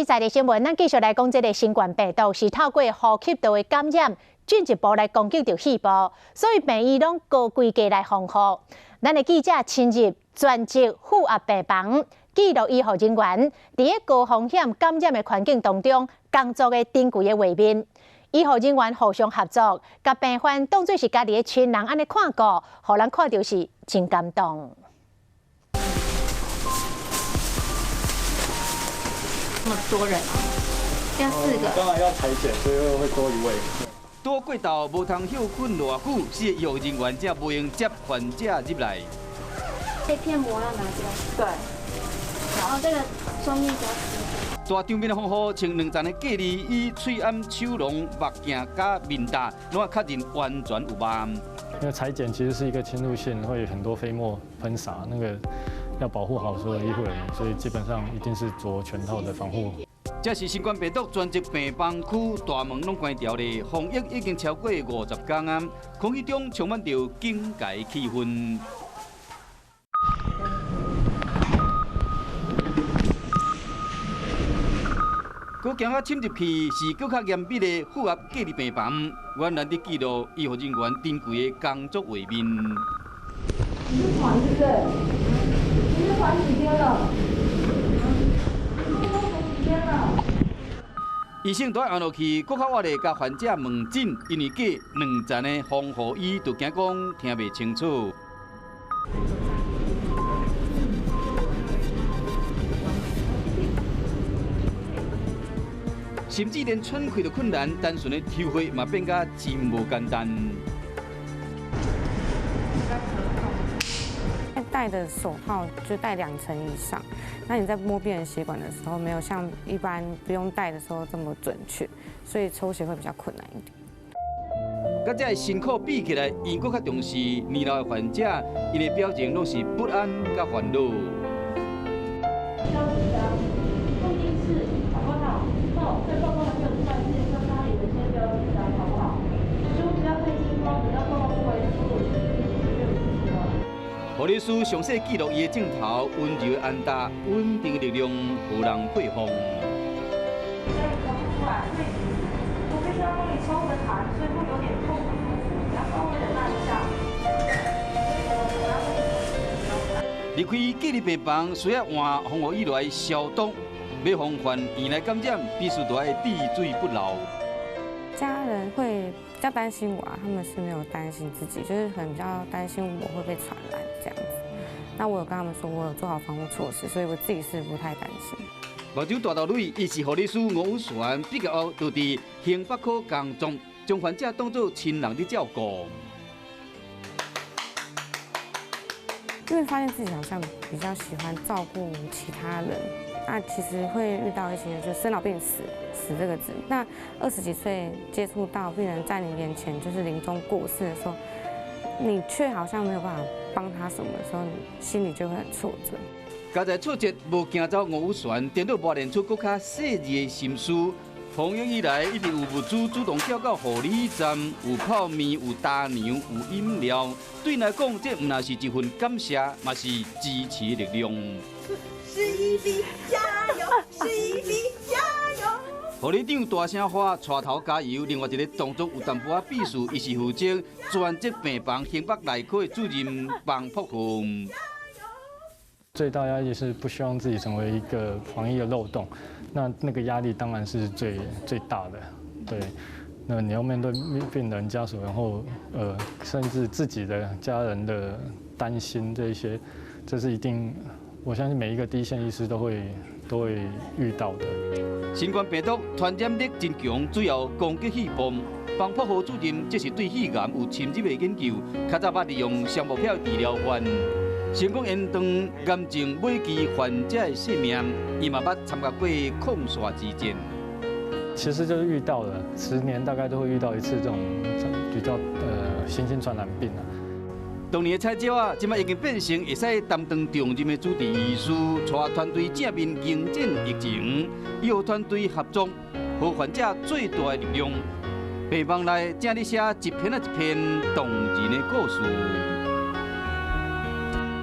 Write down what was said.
是在地新闻，咱继续来讲这个新冠病毒是透过呼吸道的感染进一步来攻击到肺部，所以病医拢高规格来防护。咱的记者亲入专职负压病房，记录医护人员伫个高风险感染的环境当中工作的珍贵的画面。医护人员互相合作，甲病患当作是家己的亲人安尼看顾，互人看到是真感动。这么多人啊，要4个。当然要裁剪，所以会多1位。多过道无通休困偌久，使医护人员才无用接患者入来。这片膜要拿掉。对。然后这个双面胶。大场面的防护，穿2层的隔离衣，嘴暗、手笼、目镜加面罩，拢要确认完全有麻。因为裁剪其实是一个侵入性，会有很多飞沫喷洒，那个要保护好所有的医护人员，所以基本上一定是着全套的防护。这是新冠病毒专责病房区大门拢关掉咧，防疫已经超过50天啊，空气中充满着警戒气氛。佮行啊，侵入去是更较严密的负压隔离病房，原来伫记录医护人员珍贵的工作画面。是船对不对？你是船几天了？几天了？医生都要按落去，更较活咧，甲患者问诊，因为隔2层的防护衣，就惊讲听袂清楚。甚至连喘气都困难，单纯的抽血嘛变甲真无简单。戴的手套就戴2层以上，那你在摸病人血管的时候，没有像一般不用戴的时候这么准确，所以抽血会比较困难一点。甲这辛苦比起来，因更较重视年老的患者，因的表情拢是不安甲烦恼。护理师详细记录伊的镜头，温柔的安踏，稳定的力量，互人佩服。我必须要帮你抽个痰，所以会有点痛不舒服，你要稍微忍耐一下。离开隔离病房，需要换防护衣来消毒，要防范院内感染，必须都要滴水不漏。家人会比较担心我啊，他们是没有担心自己，就是很比较担心我会被传染这样子。那我有跟他们说，我有做好防护措施，所以我自己是不太担心。目睭大道女，伊是护理师吴璇，毕业后就伫兴北科工作，将患者当作亲人的照顾。因为发现自己好像比较喜欢照顾其他人，那其实会遇到一些就生老病死这个字。那20几岁接触到病人在你眼前就是临终过世的时候，你却好像没有办法帮他什么的时候，你心里就会很挫折。家在挫折无惊走吴璇，颠倒磨练出更较细腻的心思。防疫以来，一直有物资主动交到护理站，有泡面，有大牛，有饮料。对来讲，这唔那是一份感谢，嘛是支持的力量。CB 加油，CB 加油！护理长大声喊带头加油。另外一个动作有淡薄仔秘书，伊是负责专责病房兴北内科的主任房朴红。最大压力是不希望自己成为一个防疫的漏洞，那个压力当然是最大的，对。那你要面对病人家属，然后甚至自己的家人的担心这一些，这是一定，我相信每一个第一线医师都会遇到的。新冠病毒传染力真强，主要攻击肺部。房朴红主任这是对肺癌有深入的研究，较早捌利用橡木片治疗患。成功延长癌症危及患者的性命，伊嘛捌参加过抗刷之战。其实就是遇到了，10年大概都会遇到一次这种比较新兴传染病啊。当年的蔡椒啊，今麦已经变成会使担当重任的主治医师，带团队正面迎战疫情，医护团队合作，和患者最大的力量。病房内正在写一篇一篇动人的故事。